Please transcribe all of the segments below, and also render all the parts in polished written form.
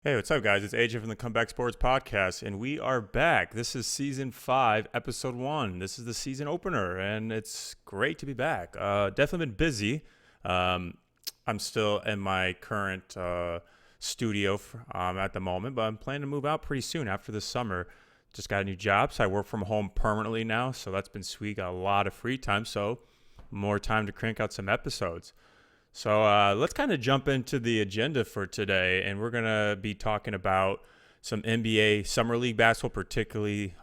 Hey, what's up, guys? It's AJ from the Comeback Sports Podcast, and we are back. This is Season 5, Episode 1. This is the season opener, and it's great to be back. Definitely been busy. I'm still in my current studio at the moment, but I'm planning to move out pretty soon after the summer. Just got a new job, so I work from home permanently now, so that's been sweet. Got a lot of free time, so more time to crank out some episodes. So let's kind of jump into the agenda for today, and we're going to be talking about some NBA Summer League basketball, particularly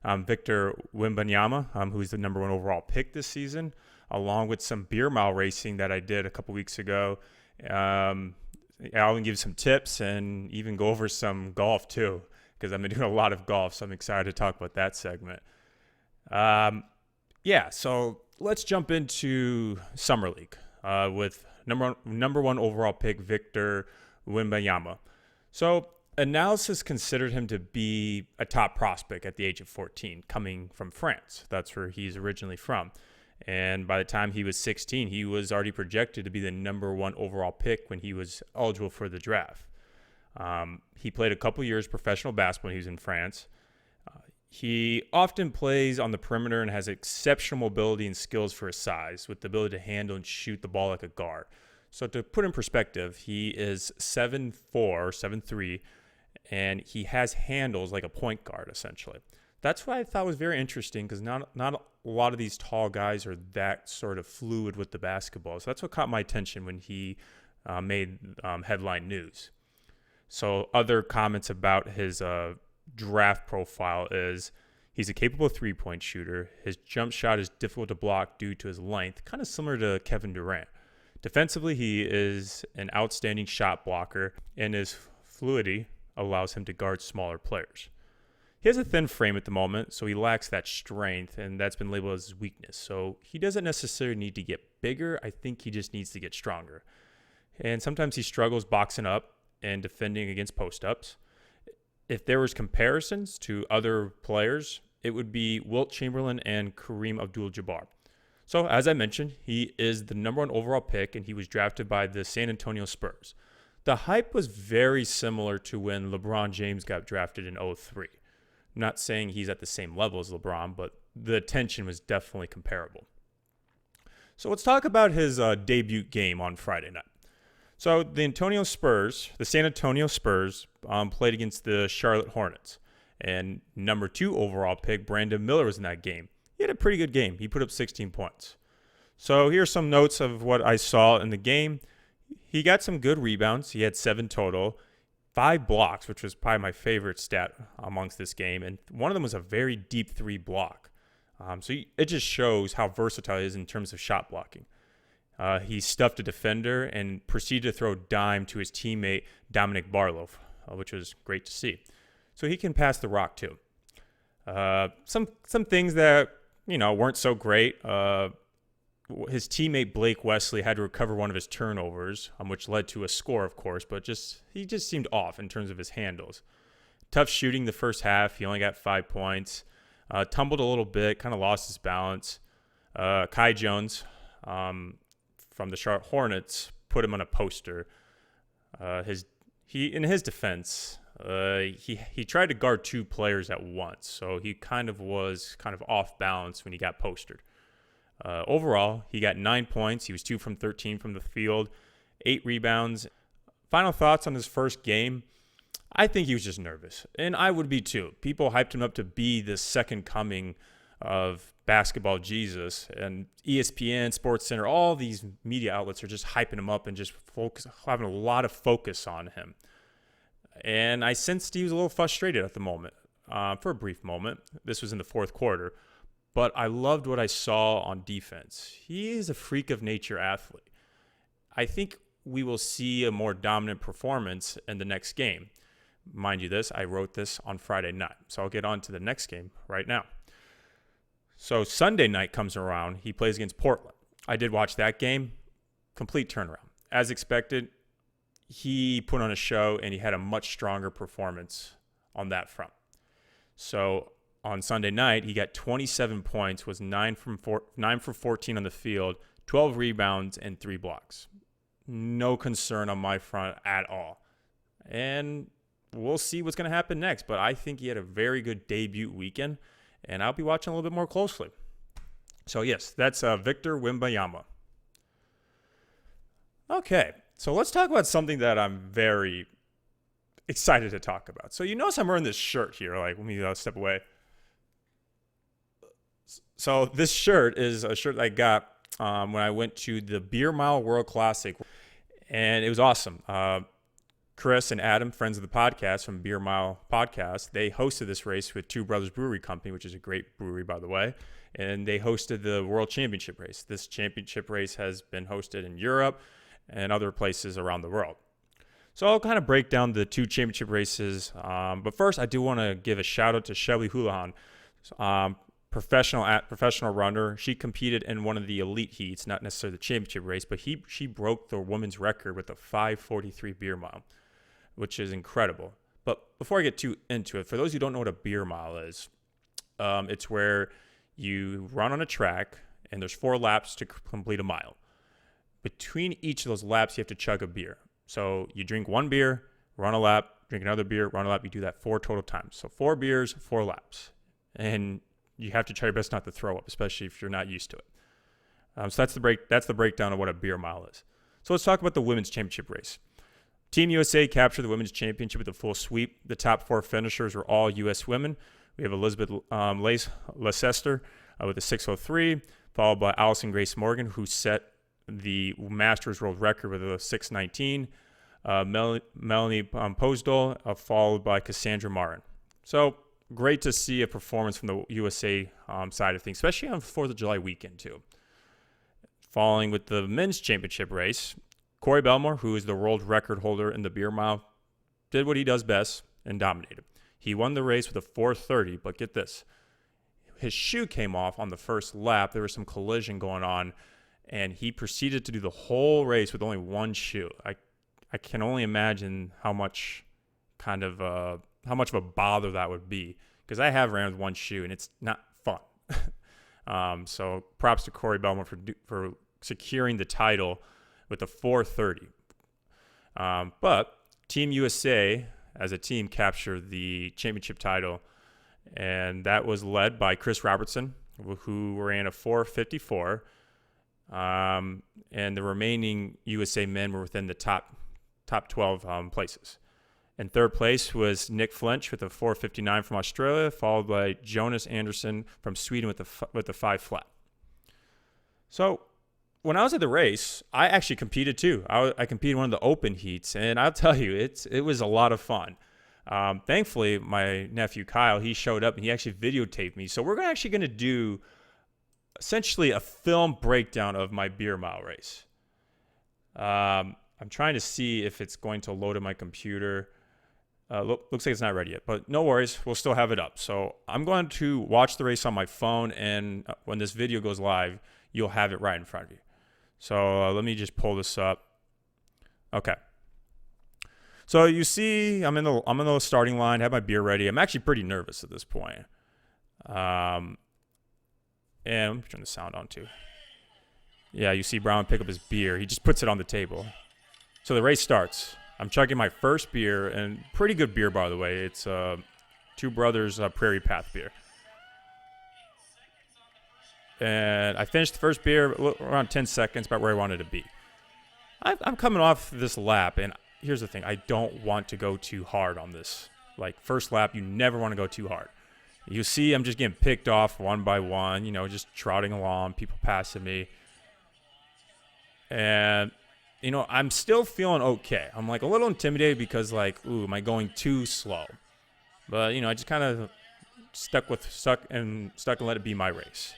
Victor Wembanyama, who's the number one overall pick this season, along with some beer mile racing that I did a couple weeks ago. I'll give some tips and even go over some golf too, because I've been doing a lot of golf, so I'm excited to talk about that segment. So let's jump into Summer League. With number one overall pick Victor Wembanyama. So analysis considered him to be a top prospect at the age of 14, coming from France. That's where he's originally from. And by the time he was 16, he was already projected to be the number one overall pick when he was eligible for the draft. He played a couple years professional basketball when he was in France. He often plays on the perimeter and has exceptional mobility and skills for his size, with the ability to handle and shoot the ball like a guard. So to put in perspective, he is 7'4", 7'3", and he has handles like a point guard, essentially. That's what I thought was very interesting, because not a lot of these tall guys are that sort of fluid with the basketball. So that's what caught my attention when he made headline news. So other comments about his draft profile is he's a capable three-point shooter. His jump shot is difficult to block due to his length, kind of similar to Kevin Durant. Defensively, he is an outstanding shot blocker, and his fluidity allows him to guard smaller players. He has a thin frame at the moment, so he lacks that strength, and that's been labeled as his weakness. So he doesn't necessarily need to get bigger. I think he just needs to get stronger. And sometimes he struggles boxing up and defending against post-ups. If there was comparisons to other players, it would be Wilt Chamberlain and Kareem Abdul-Jabbar. So, as I mentioned, he is the number one overall pick, and he was drafted by the San Antonio Spurs. The hype was very similar to when LeBron James got drafted in 2003. I'm not saying he's at the same level as LeBron, but the attention was definitely comparable. So let's talk about his debut game on Friday night. So the San Antonio Spurs played against the Charlotte Hornets. And number 2 overall pick, Brandon Miller, was in that game. He had a pretty good game. He put up 16 points. So here's some notes of what I saw in the game. He got some good rebounds. He had 7 total. 5 blocks, which was probably my favorite stat amongst this game. And one of them was a very deep 3 block. It just shows how versatile he is in terms of shot blocking. He stuffed a defender and proceeded to throw a dime to his teammate Dominic Barlow, which was great to see. So he can pass the rock too. Some things that weren't so great. His teammate Blake Wesley had to recover one of his turnovers, which led to a score, of course. But he just seemed off in terms of his handles. Tough shooting the first half. He only got 5 points. Tumbled a little bit, kind of lost his balance. Kai Jones from the Charlotte Hornets put him on a poster. In his defense, he tried to guard 2 players at once, so he was off balance when he got postered. Overall, he got 9 points. He was 2 from 13 from the field, 8 rebounds. Final thoughts on his first game. I think he was just nervous, and I would be too. People hyped him up to be the second coming of basketball Jesus, and ESPN, SportsCenter, all these media outlets are just hyping him up and just having a lot of focus on him. And I sensed he was a little frustrated at the moment, for a brief moment. This was in the fourth quarter, but I loved what I saw on defense. He is a freak of nature athlete. I think we will see a more dominant performance in the next game. Mind you this, I wrote this on Friday night, so I'll get on to the next game right now. So Sunday night comes around. He plays against Portland. I did watch that game. Complete turnaround. As expected, he put on a show, and he had a much stronger performance on that front. So on Sunday night, he got 27 points, was 9 for 14 on the field, 12 rebounds, and 3 blocks. No concern on my front at all. and we'll see what's going to happen next. But I think he had a very good debut weekend, and I'll be watching a little bit more closely. So, yes, that's Victor Wembanyama. Okay, so let's talk about something that I'm very excited to talk about. So you notice I'm wearing this shirt here. Like, let me step away. So this shirt is a shirt I got when I went to the Beer Mile World Classic, and it was awesome. Chris and Adam, friends of the podcast from Beer Mile Podcast, they hosted this race with Two Brothers Brewery Company, which is a great brewery, by the way, and they hosted the World Championship race. This championship race has been hosted in Europe and other places around the world. So I'll kind of break down the two championship races. But first, I do want to give a shout out to Shelly Houlihan, professional runner. She competed in one of the elite heats, not necessarily the championship race, but she broke the women's record with a 5:43 beer mile, which is incredible. But before I get too into it, for those who don't know what a beer mile is, it's where you run on a track and there's 4 laps to complete a mile. Between each of those laps, you have to chug a beer. So you drink 1 beer, run a lap, drink another beer, run a lap. You do that 4 total times. So 4 beers, 4 laps. And you have to try your best not to throw up, especially if you're not used to it. So that's the breakdown of what a beer mile is. So let's talk about the women's championship race. Team USA captured the women's championship with a full sweep. The top 4 finishers were all U.S. women. We have Elizabeth Leicester with a 6:03, followed by Allison Grace Morgan, who set the Masters World Record with a 6:19. Melanie Posdol, followed by Cassandra Marin. So great to see a performance from the USA side of things, especially on 4th of July weekend too. Following with the men's championship race, Corey Belmore, who is the world record holder in the beer mile, did what he does best and dominated. He won the race with a 4:30, but get this. His shoe came off on the first lap. There was some collision going on, and he proceeded to do the whole race with only 1 shoe. I can only imagine how much of a bother that would be, because I have ran with 1 shoe, and it's not fun. So props to Corey Belmore for securing the title with a 4:30. But Team USA, as a team, captured the championship title, and that was led by Chris Robertson, who ran a 4:54. And the remaining USA men were within the top 12 places. In third place was Nick Flinch with a 4:59 from Australia, followed by Jonas Anderson from Sweden with the 5 flat. So when I was at the race, I actually competed too. I competed in one of the open heats, and I'll tell you, it was a lot of fun. Thankfully, my nephew Kyle, he showed up and he actually videotaped me. So we're actually going to do essentially a film breakdown of my beer mile race. I'm trying to see if it's going to load in my computer. Looks like it's not ready yet, but no worries. We'll still have it up. So I'm going to watch the race on my phone, and when this video goes live, you'll have it right in front of you. So let me just pull this up. Okay. So you see, I'm in the starting line. Have my beer ready. I'm actually pretty nervous at this point. And let me turn the sound on too. Yeah, you see Brown pick up his beer. He just puts it on the table. So the race starts. I'm chugging my first beer, and pretty good beer, by the way. It's Two Brothers Prairie Path beer. And I finished the first beer around 10 seconds, about where I wanted to be. I'm coming off this lap, and here's the thing. I don't want to go too hard on this. Like, first lap, you never want to go too hard. You see I'm just getting picked off one by one, just trotting along, people passing me. And, I'm still feeling okay. I'm, like, a little intimidated because, like, ooh, am I going too slow? But, I just kind of stuck and let it be my race.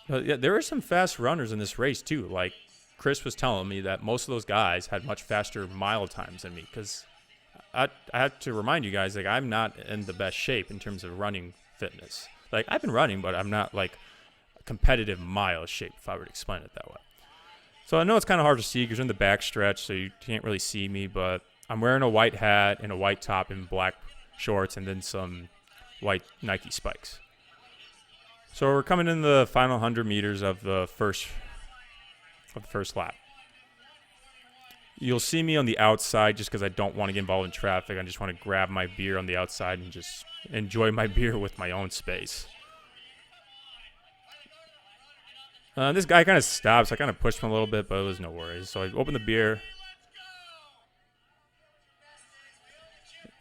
But yeah, there are some fast runners in this race too. Like Chris was telling me that most of those guys had much faster mile times than me, because I have to remind you guys, like, I'm not in the best shape in terms of running fitness. Like, I've been running, but I'm not like competitive mile shape, if I were to explain it that way. So I know it's kind of hard to see because you're in the back stretch, so you can't really see me, but I'm wearing a white hat and a white top and black shorts and then some white Nike spikes. So we're coming in the final 100 meters of the first lap. You'll see me on the outside just because I don't want to get involved in traffic. I just want to grab my beer on the outside and just enjoy my beer with my own space. This guy kind of stops. I kind of pushed him a little bit, but it was no worries. So I opened the beer.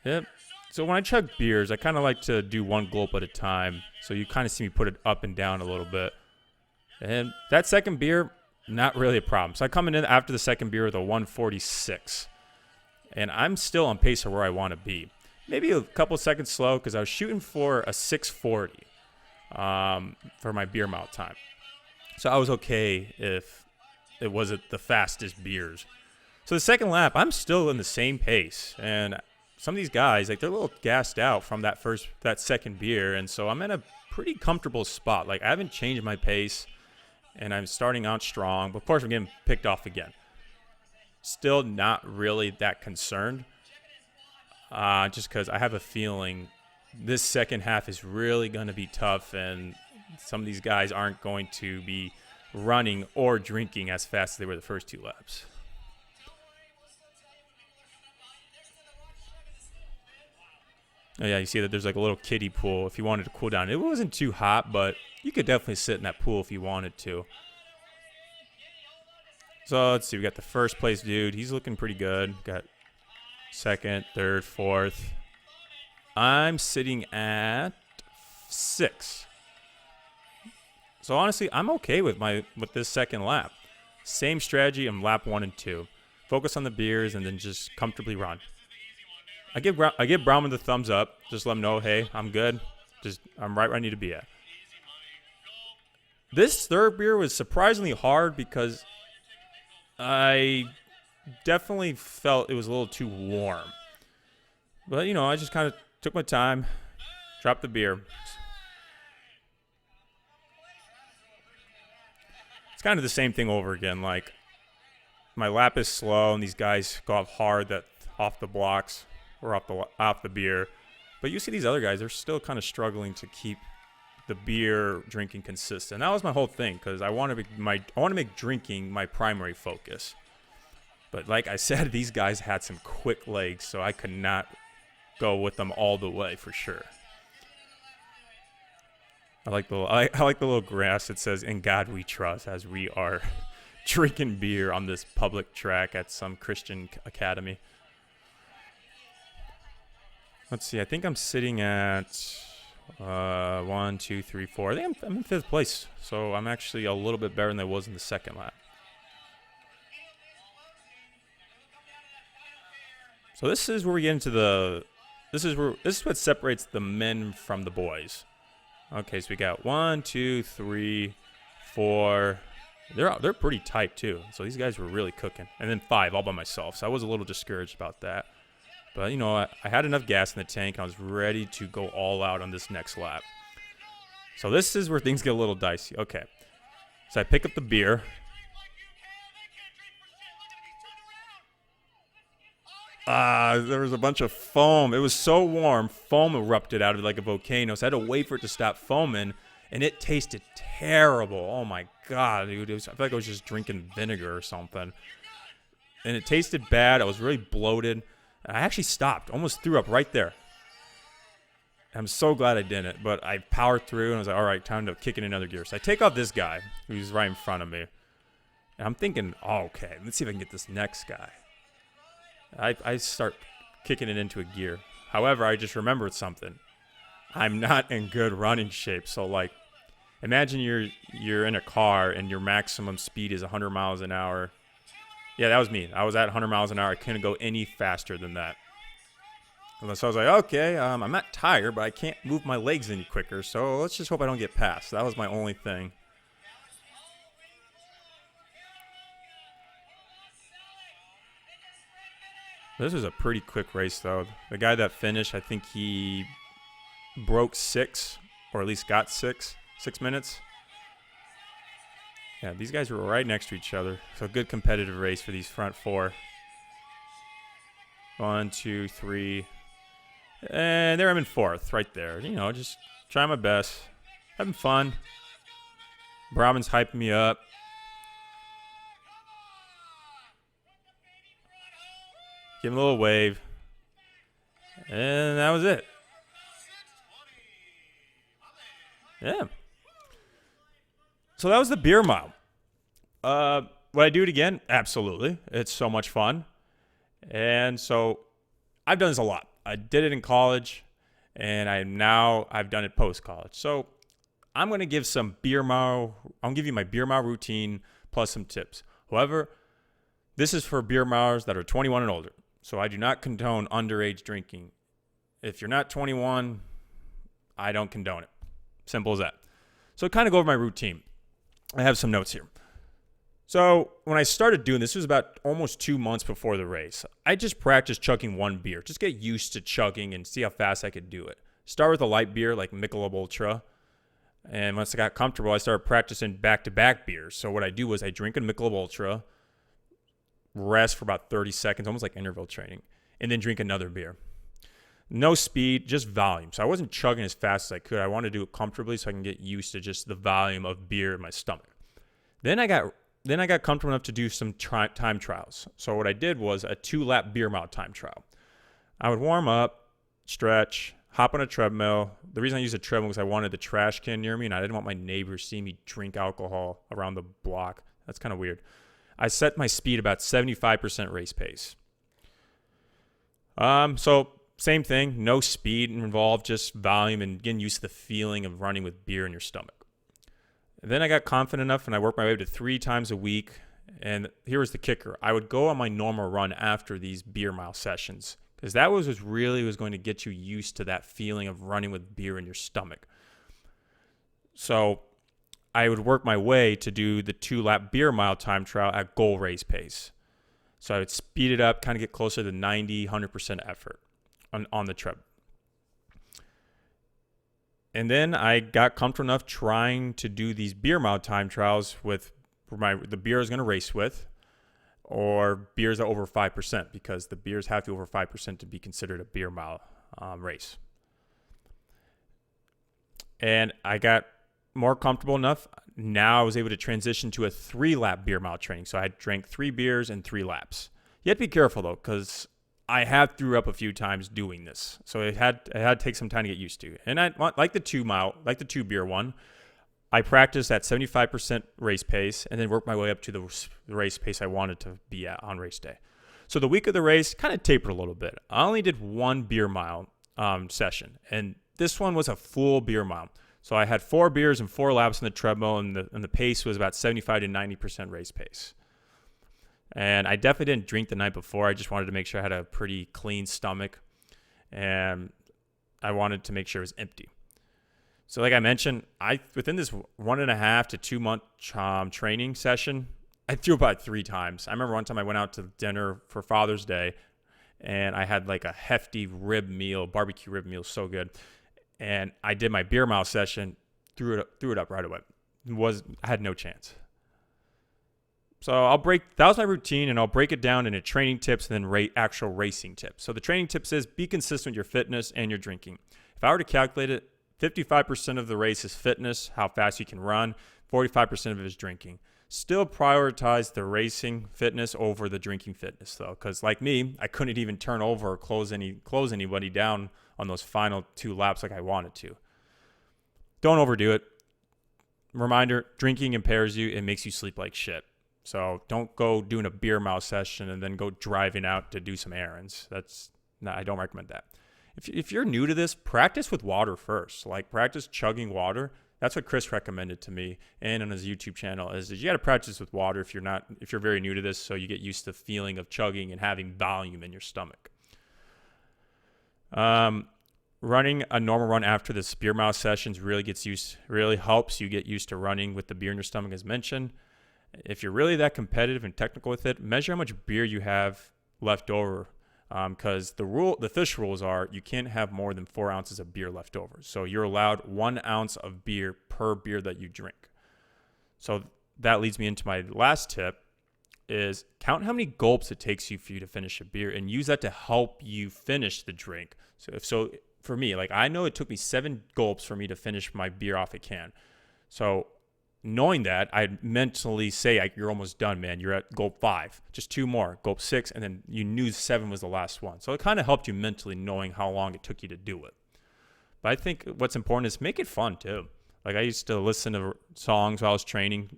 Yep. So when I chug beers, I kind of like to do one gulp at a time. So you kind of see me put it up and down a little bit. And that second beer, not really a problem. So I come in after the second beer with a 146. And I'm still on pace of where I want to be. Maybe a couple seconds slow because I was shooting for a 640 for my beer mouth time. So I was okay if it wasn't the fastest beers. So the second lap, I'm still in the same pace. And some of these guys, like, they're a little gassed out from that second beer. And so I'm in a pretty comfortable spot. Like, I haven't changed my pace. And I'm starting out strong. But, of course, I'm getting picked off again. Still not really that concerned. Just because I have a feeling this second half is really going to be tough. And some of these guys aren't going to be running or drinking as fast as they were the first 2 laps. Oh, yeah, you see that there's like a little kiddie pool if you wanted to cool down. It wasn't too hot, but you could definitely sit in that pool if you wanted to. So let's see. We got the first place dude. He's looking pretty good. Got second, third, fourth. I'm sitting at 6. So honestly, I'm okay with this second lap. Same strategy in lap 1 and 2. Focus on the beers and then just comfortably run. I give Brownman the thumbs up. Just let him know, hey, I'm good. I'm right where I need to be at. This third beer was surprisingly hard because I definitely felt it was a little too warm. But, I just kind of took my time, dropped the beer. It's kind of the same thing over again. Like, my lap is slow, and these guys go off hard off the blocks or off the beer. But you see these other guys, they're still kind of struggling to keep the beer drinking consistent. That was my whole thing because I want to make drinking my primary focus. But like I said, these guys had some quick legs, so I could not go with them all the way for sure. I like the little grass that says "In God We Trust" as we are drinking beer on this public track at some Christian academy. Let's see. I think I'm sitting at 1, 2, 3, 4. I think I'm in 5th place, so I'm actually a little bit better than I was in the second lap. So this is where we get into this is what separates the men from the boys. Okay, so we got 1, 2, 3, 4. They're pretty tight too. So these guys were really cooking, and then 5 all by myself. So I was a little discouraged about that. But, I had enough gas in the tank, and I was ready to go all out on this next lap. So this is where things get a little dicey. Okay. So I pick up the beer. There was a bunch of foam. It was so warm. Foam erupted out of it like a volcano. So I had to wait for it to stop foaming, and it tasted terrible. Oh, my God, dude. I feel like I was just drinking vinegar or something. And it tasted bad. I was really bloated. I actually stopped, almost threw up right there. I'm so glad I didn't, but I powered through, and I was like, all right, time to kick in another gear. So I take off this guy who's right in front of me, and I'm thinking, oh, okay, let's see if I can get this next guy. I start kicking it into a gear. However, I just remembered something. I'm not in good running shape, so, like, imagine you're in a car, and your maximum speed is 100 miles an hour. Yeah, that was me. I was at 100 miles an hour. I couldn't go any faster than that. And so I was like, okay, I'm not tired, but I can't move my legs any quicker, so let's just hope I don't get past. That was my only thing. This was a pretty quick race, though. The guy that finished, I think he broke 6, or at least got 6 minutes. Yeah, these guys were right next to each other. So a good competitive race for these front 4. 1, 2, 3. And there I'm in 4th, right there. Just trying my best. Having fun. Brahman's hyping me up. give him a little wave, and that was it. Yeah. So that was the beer mile. Would I do it again? Absolutely. It's so much fun. And so I've done this a lot. I did it in college, and I've done it post-college. So I'm going to give some beer mile. I'll give you my beer mile routine plus some tips. However, this is for beer milers that are 21 and older. So I do not condone underage drinking. If you're not 21, I don't condone it. Simple as that. So kind of go over my routine. I have some notes here. So when I started doing this, it was about almost 2 months before the race. I just practiced chugging one beer. Just get used to chugging and see how fast I could do it. Start with a light beer like Michelob Ultra. And once I got comfortable, I started practicing back-to-back beers. So what I do was I drink a Michelob Ultra, rest for about 30 seconds, almost like interval training, and then drink another beer. No speed, just volume. So I wasn't chugging as fast as I could. I wanted to do it comfortably so I can get used to just the volume of beer in my stomach. Then I got comfortable enough to do some time trials. So what I did was a 2-lap beer mile time trial. I would warm up, stretch, hop on a treadmill. The reason I used a treadmill was I wanted the trash can near me, and I didn't want my neighbors seeing me drink alcohol around the block. That's kind of weird. I set my speed about 75% race pace. So same thing, no speed involved, just volume and getting used to the feeling of running with beer in your stomach. And then I got confident enough and I worked my way up to 3 times a week. And here was the kicker. I would go on my normal run after these beer mile sessions because that was going to get you used to that feeling of running with beer in your stomach. So I would work my way to do the 2-lap beer mile time trial at goal race pace. So I would speed it up, kind of get closer to 90, 100% effort on the tread. And then I got comfortable enough trying to do these beer mile time trials with the beer I was going to race with, or beers are over 5%, because the beers have to be over 5% to be considered a beer mile race. And I got more comfortable enough. Now I was able to transition to a 3-lap beer mile training. So I drank 3 beers in 3 laps. You have to be careful though, because I have threw up a few times doing this. So it had to take some time to get used to. And I like the 2 beer one. I practiced at 75% race pace and then worked my way up to the race pace I wanted to be at on race day. So the week of the race kind of tapered a little bit. I only did 1 beer mile session, and this one was a full beer mile. So I had 4 beers and 4 laps on the treadmill, and the pace was about 75 to 90% race pace. And I definitely didn't drink the night before. I just wanted to make sure I had a pretty clean stomach, and I wanted to make sure it was empty. So like I mentioned, within this 1.5 to 2 month training session, I threw about 3 times. I remember one time I went out to dinner for Father's Day, and I had like a hefty barbecue rib meal, so good. And I did my beer mile session, threw it up right away. I had no chance. So that was my routine, and I'll break it down into training tips and then actual racing tips. So the training tips is be consistent with your fitness and your drinking. If I were to calculate it, 55% of the race is fitness, how fast you can run, 45% of it is drinking. Still prioritize the racing fitness over the drinking fitness though, because like me, I couldn't even turn over or close anybody down on those final 2 laps like I wanted to. Don't overdo it. Reminder, drinking impairs you. It makes you sleep like shit. So don't go doing a beer mile session and then go driving out to do some errands. I don't recommend that. If you're new to this, practice with water first. Like practice chugging water. That's what Chris recommended to me and on his YouTube channel is you got to practice with water if you're very new to this, so you get used to the feeling of chugging and having volume in your stomach. Running a normal run after the beer mile sessions really helps you get used to running with the beer in your stomach, as mentioned. If you're really that competitive and technical with it, measure how much beer you have left over, because the fish rules are you can't have more than 4 ounces of beer left over. So you're allowed 1 ounce of beer per beer that you drink. So that leads me into my last tip is count how many gulps it takes for you to finish a beer and use that to help you finish the drink. So for me, like I know it took me 7 gulps for me to finish my beer off a can. So knowing that, I'd mentally say, you're almost done, man. You're at gulp 5, just 2 more, gulp 6, and then you knew 7 was the last one. So it kind of helped you mentally knowing how long it took you to do it. But I think what's important is make it fun too. Like I used to listen to songs while I was training,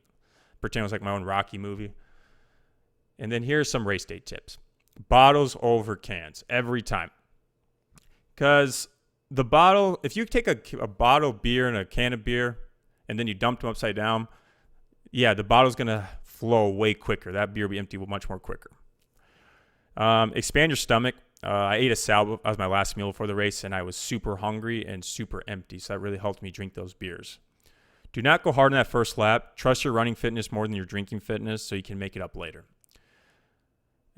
pretend it was like my own Rocky movie. And then here's some race day tips. Bottles over cans every time. Because the bottle, if you take a bottle of beer and a can of beer and then you dump them upside down, yeah, the bottle's going to flow way quicker. That beer will be empty much more quicker. Expand your stomach. I ate a salad as my last meal before the race, and I was super hungry and super empty, so that really helped me drink those beers. Do not go hard on that first lap. Trust your running fitness more than your drinking fitness so you can make it up later.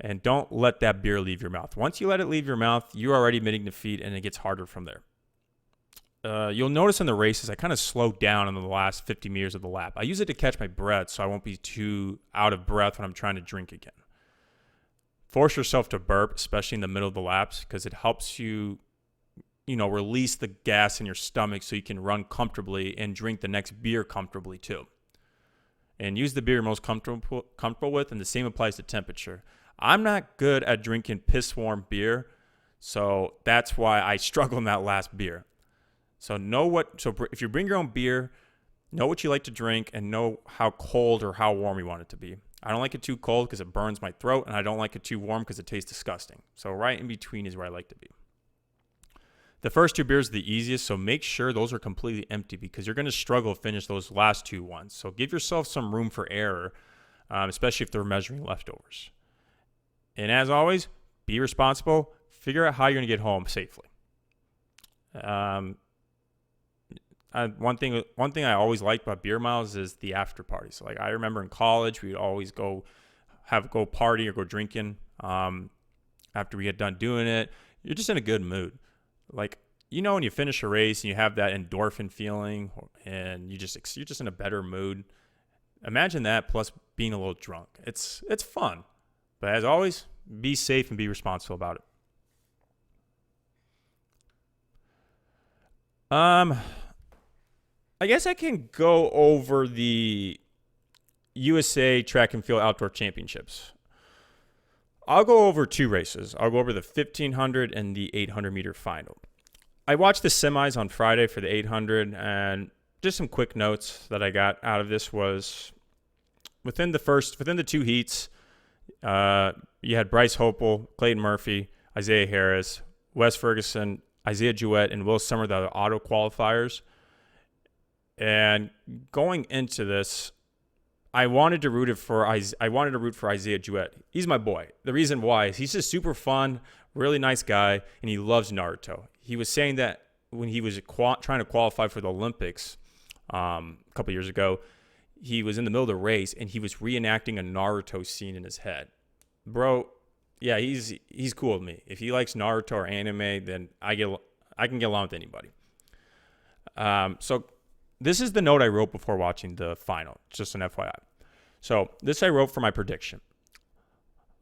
And don't let that beer leave your mouth. Once you let it leave your mouth, you're already admitting defeat, and it gets harder from there. You'll notice in the races, I kind of slow down in the last 50 meters of the lap. I use it to catch my breath so I won't be too out of breath when I'm trying to drink again. Force yourself to burp, especially in the middle of the laps, because it helps you, release the gas in your stomach so you can run comfortably and drink the next beer comfortably too. And use the beer you're most comfortable with, and the same applies to temperature. I'm not good at drinking piss-warm beer, so that's why I struggle in that last beer. So if you bring your own beer, know what you like to drink and know how cold or how warm you want it to be. I don't like it too cold because it burns my throat, and I don't like it too warm because it tastes disgusting. So right in between is where I like to be. The first 2 beers are the easiest, so make sure those are completely empty because you're going to struggle to finish those last 2 ones. So give yourself some room for error, especially if they're measuring leftovers. And as always, be responsible. Figure out how you're going to get home safely. One thing I always liked about beer miles is the after party. So like I remember in college, we'd always go party or go drinking. After we get done doing it, you're just in a good mood. Like, when you finish a race and you have that endorphin feeling and you're just in a better mood. Imagine that plus being a little drunk. It's fun. But as always, be safe and be responsible about it. I guess I can go over the USA Track and Field Outdoor Championships. I'll go over 2 races. I'll go over the 1,500 and the 800-meter final. I watched the semis on Friday for the 800, and just some quick notes that I got out of this was within the 2 heats, you had Bryce Hopel, Clayton Murphy, Isaiah Harris, Wes Ferguson, Isaiah Jouett, and Will Summer, the auto qualifiers. And going into this, I wanted to root for Isaiah Jouett. He's my boy. The reason why is he's just super fun, really nice guy, and he loves Naruto. He was saying that when he was trying to qualify for the Olympics a couple years ago, he was in the middle of the race and he was reenacting a Naruto scene in his head. Bro, yeah, he's cool with me. If he likes Naruto or anime, then I can get along with anybody. So this is the note I wrote before watching the final, just an FYI. So this I wrote for my prediction.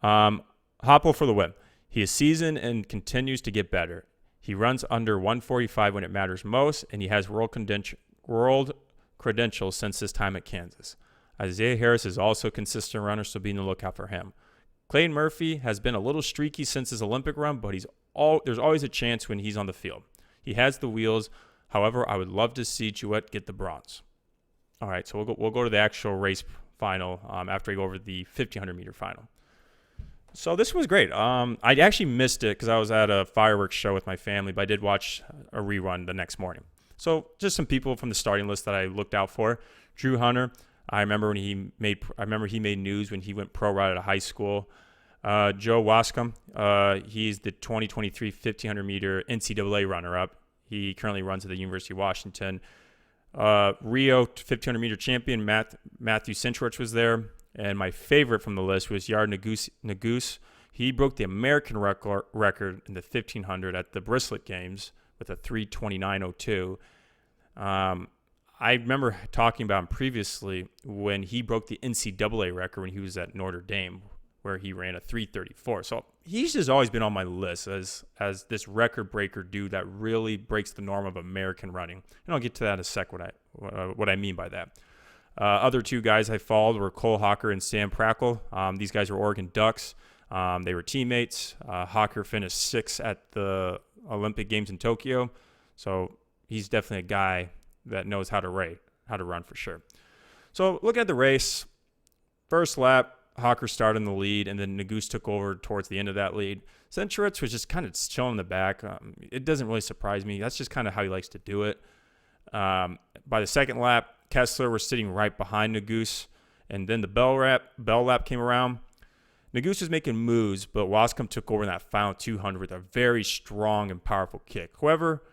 Hopple for the win. He is seasoned and continues to get better. He runs under 145 when it matters most, and he has world credentials since his time at Kansas. Isaiah Harris is also a consistent runner, so be on the lookout for him. Clayton Murphy has been a little streaky since his Olympic run, but there's always a chance when he's on the field. He has the wheels. However, I would love to see Jouett get the bronze. All right, so we'll go to the actual race final after I go over the 1,500-meter final. So this was great. I actually missed it because I was at a fireworks show with my family, but I did watch a rerun the next morning. So just some people from the starting list that I looked out for. Drew Hunter. I remember he made news when he went pro right out of high school. Joe Wascom. He's the 2023 1,500-meter NCAA runner-up. He currently runs at the University of Washington. Rio 1,500-meter champion Matthew Sinchorch was there. And my favorite from the list was Yard Nagus. He broke the American record in the 1,500 at the Bristlet Games with a 3:29:02. I remember talking about him previously when he broke the NCAA record when he was at Notre Dame, where he ran a 3:34. So he's just always been on my list as this record breaker dude that really breaks the norm of American running. And I'll get to that in a sec, what I mean by that. Other two guys I followed were Cole Hawker and Sam Prackle. These guys were Oregon Ducks. They were teammates. Hawker finished 6th at the Olympic Games in Tokyo. So he's definitely a guy that knows how to run for sure. So look at the race. First lap, Hawker started in the lead, and then Naguse took over towards the end of that lead. Centuritz was just kind of chilling in the back. It doesn't really surprise me. That's just kind of how he likes to do it. By the second lap, Kessler was sitting right behind Naguse, and then the bell lap came around. Naguse was making moves, but Wascombe took over in that final 200 with a very strong and powerful kick. However,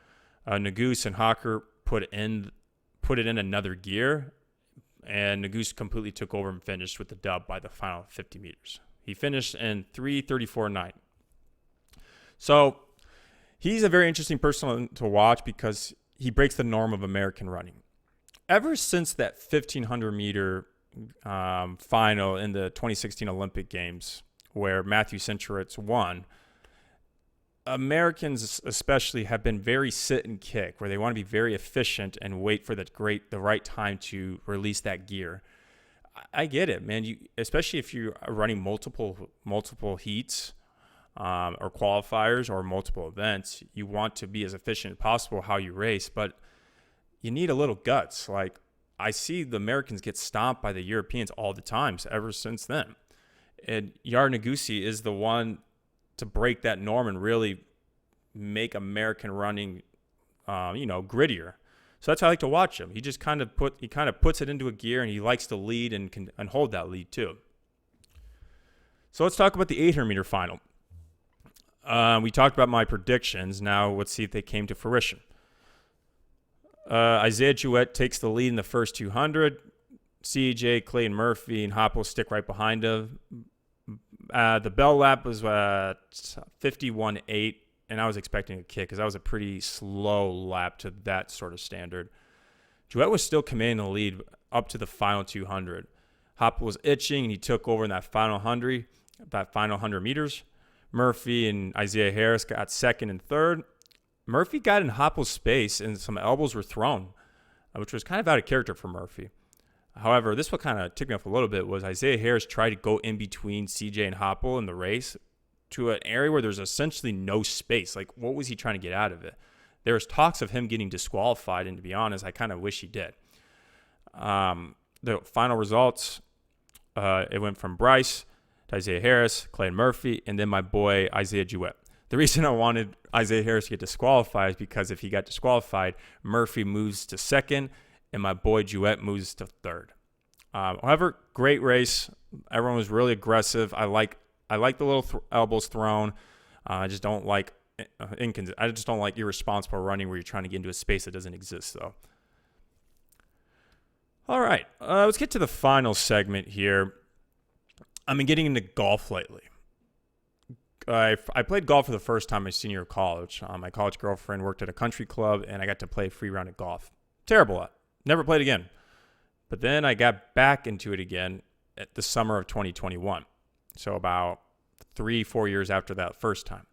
Naguse and Hawker put it in another gear, and Naguse completely took over and finished with the dub by the final 50 meters. He finished in 3:34.9. So he's a very interesting person to watch because he breaks the norm of American running. Ever since that 1,500-meter final in the 2016 Olympic Games where Matthew Centuritz won, Americans especially have been very sit and kick, where they want to be very efficient and wait for the right time to release that gear. I get it, man. Especially if you're running multiple heats or qualifiers or multiple events, you want to be as efficient as possible how you race, but you need a little guts. Like, I see the Americans get stomped by the Europeans all the time ever since then. And Yair Naguse is the one to break that norm and really make American running, grittier. So that's how I like to watch him. He just kind of puts it into a gear, and he likes to lead and hold that lead too. So let's talk about the 800-meter final. We talked about my predictions. Now let's see if they came to fruition. Isaiah Jouet takes the lead in the first 200. CJ, Clayton Murphy, and Hopple stick right behind him. The bell lap was 51.8, and I was expecting a kick because that was a pretty slow lap to that sort of standard. Jouet was still commanding the lead up to the final 200. Hopple was itching, and he took over in that final 100 meters. Murphy and Isaiah Harris got second and third. Murphy got in Hopple's space, and some elbows were thrown, which was kind of out of character for Murphy. However, this what kind of ticked me off a little bit was Isaiah Harris tried to go in between CJ and Hopple in the race to an area where there's essentially no space. Like, what was he trying to get out of it? There was talks of him getting disqualified, and to be honest, I kind of wish he did. The final results, it went from Bryce to Isaiah Harris, Clayton Murphy, and then my boy Isaiah Jouet. The reason I wanted Isaiah Harris to get disqualified is because if he got disqualified, Murphy moves to second, and my boy Jouet moves to third. However, great race. Everyone was really aggressive. I like the little elbows thrown. I just don't like irresponsible running where you're trying to get into a space that doesn't exist, though. All right, let's get to the final segment here. I've been getting into golf lately. I played golf for the first time my senior year of college. My college girlfriend worked at a country club, and I got to play a free round of golf. Terrible at. Never played again. But then I got back into it again at the summer of 2021. So about 3-4 years after that first time.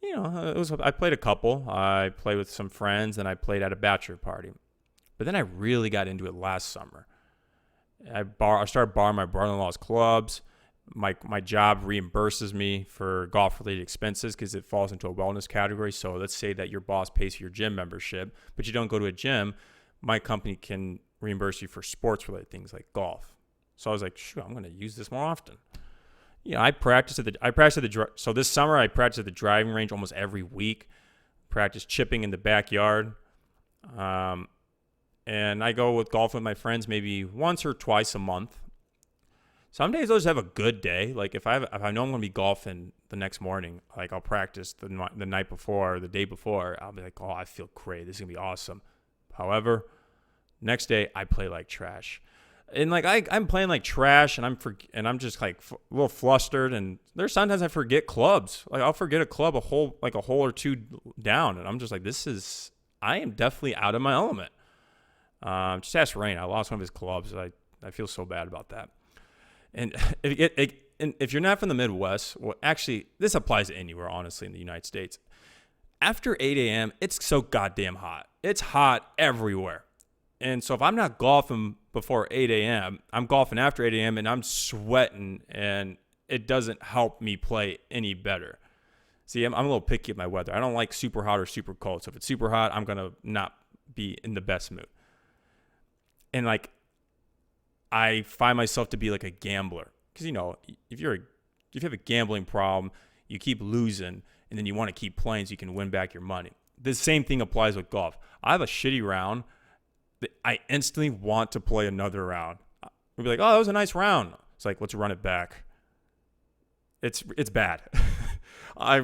I played a couple. I played with some friends, and I played at a bachelor party. But then I really got into it last summer. I started borrowing my brother-in-law's clubs. My job reimburses me for golf-related expenses because it falls into a wellness category. So let's say that your boss pays for your gym membership, but you don't go to a gym. My company can reimburse you for sports-related things like golf. So I was like, shoot, I'm going to use this more often. So this summer I practiced at the driving range almost every week. Practiced chipping in the backyard. And I go with golf with my friends maybe once or twice a month. Some days I'll just have a good day. Like if I know I'm going to be golfing the next morning, like I'll practice the night before or the day before. I'll be like, oh, I feel great. This is going to be awesome. However, next day I play like trash. And like I'm playing like trash, and I'm just like a little flustered. And there's sometimes I forget clubs. Like I'll forget a club a hole or two down, and I'm just like, I am definitely out of my element. Just ask Rain. I lost one of his clubs. I feel so bad about that. And if you're not from the Midwest, well, actually, this applies to anywhere, honestly, in the United States. After 8 a.m., it's so goddamn hot. It's hot everywhere. And so if I'm not golfing before 8 a.m., I'm golfing after 8 a.m. and I'm sweating, and it doesn't help me play any better. See, I'm a little picky at my weather. I don't like super hot or super cold. So if it's super hot, I'm going to not be in the best mood. And like, I find myself to be like a gambler. Because, you know, if you have a gambling problem, you keep losing, and then you want to keep playing so you can win back your money. The same thing applies with golf. I have a shitty round. I instantly want to play another round. We'll be like, oh, that was a nice round. It's like, let's run it back. It's bad. I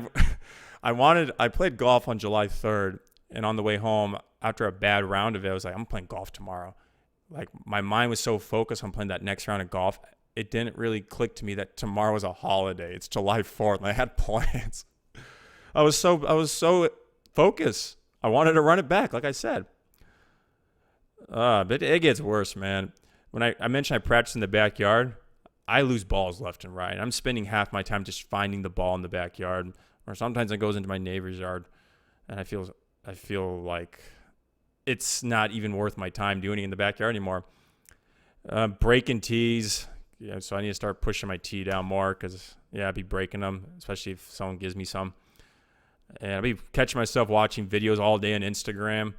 played golf on July 3rd, and on the way home, after a bad round of it, I was like, I'm playing golf tomorrow. Like, my mind was so focused on playing that next round of golf, it didn't really click to me that tomorrow was a holiday. It's July 4th, and I had plans. I was so focused. I wanted to run it back, like I said. But it gets worse, man. When I mentioned I practice in the backyard, I lose balls left and right. I'm spending half my time just finding the ball in the backyard, or sometimes it goes into my neighbor's yard, and I feel like it's not even worth my time doing it in the backyard anymore. Breaking tees, yeah. So I need to start pushing my tee down more because I'd be breaking them, especially if someone gives me some. And I'll be catching myself watching videos all day on Instagram.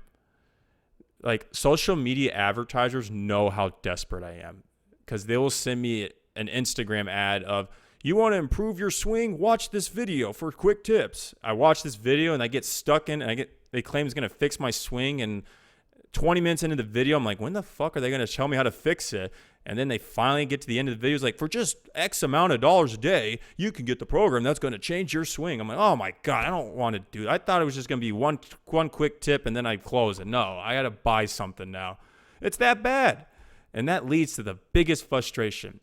Like, social media advertisers know how desperate I am because they will send me an Instagram ad of, you want to improve your swing? Watch this video for quick tips. I watch this video and I get stuck in, and they claim it's going to fix my swing. And 20 minutes into the video, I'm like, when the fuck are they going to tell me how to fix it? And then they finally get to the end of the video. It's like, for just X amount of dollars a day, you can get the program that's going to change your swing. I'm like, oh my God, I don't want to do that. I thought it was just going to be one quick tip and then I'd close it. No, I got to buy something now. It's that bad. And that leads to the biggest frustration.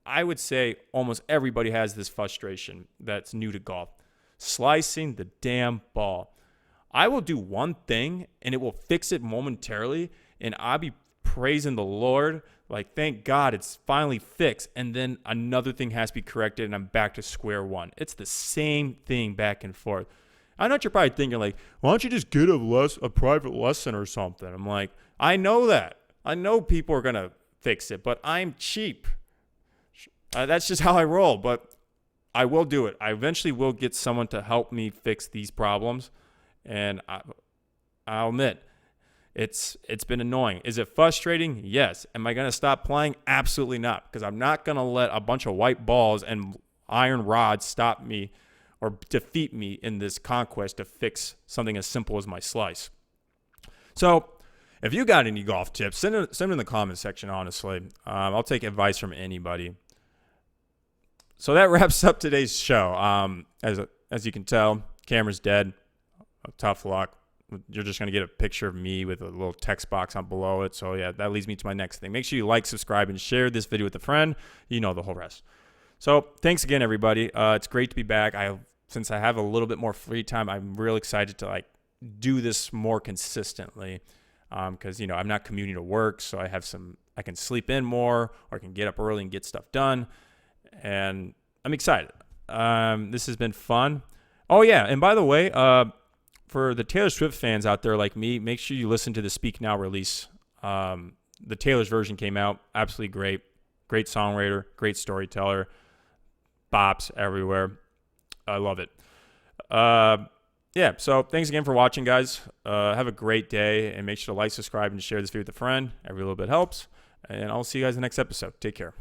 I would say almost everybody has this frustration that's new to golf. Slicing the damn ball. I will do one thing and it will fix it momentarily, and I'll be praising the Lord, like, thank God it's finally fixed, and then another thing has to be corrected and I'm back to square one. It's the same thing back and forth. I know what you're probably thinking, like, why don't you just get a private lesson or something? I'm like, I know that. I know people are going to fix it, but I'm cheap. That's just how I roll, but I will do it. I eventually will get someone to help me fix these problems, and I'll admit, it's been annoying. Is it frustrating? Yes. Am I going to stop playing? Absolutely not, because I'm not going to let a bunch of white balls and iron rods stop me or defeat me in this conquest to fix something as simple as my slice. So if you got any golf tips, send them in the comment section, honestly. I'll take advice from anybody. So that wraps up today's show. As you can tell, camera's dead. Tough luck. You're just going to get a picture of me with a little text box on below it. So, yeah, that leads me to my next thing. Make sure you like, subscribe, and share this video with a friend. You know the whole rest. So, thanks again, everybody. It's great to be back. Since I have a little bit more free time, I'm real excited to do this more consistently because, I'm not commuting to work. So, I can sleep in more, or I can get up early and get stuff done. And I'm excited. This has been fun. Oh, yeah, and by the way, for the Taylor Swift fans out there like me, make sure you listen to the Speak Now release. The Taylor's version came out. Absolutely great. Great songwriter. Great storyteller. Bops everywhere. I love it. So thanks again for watching, guys. Have a great day, and make sure to like, subscribe, and share this video with a friend. Every little bit helps. And I'll see you guys in the next episode. Take care.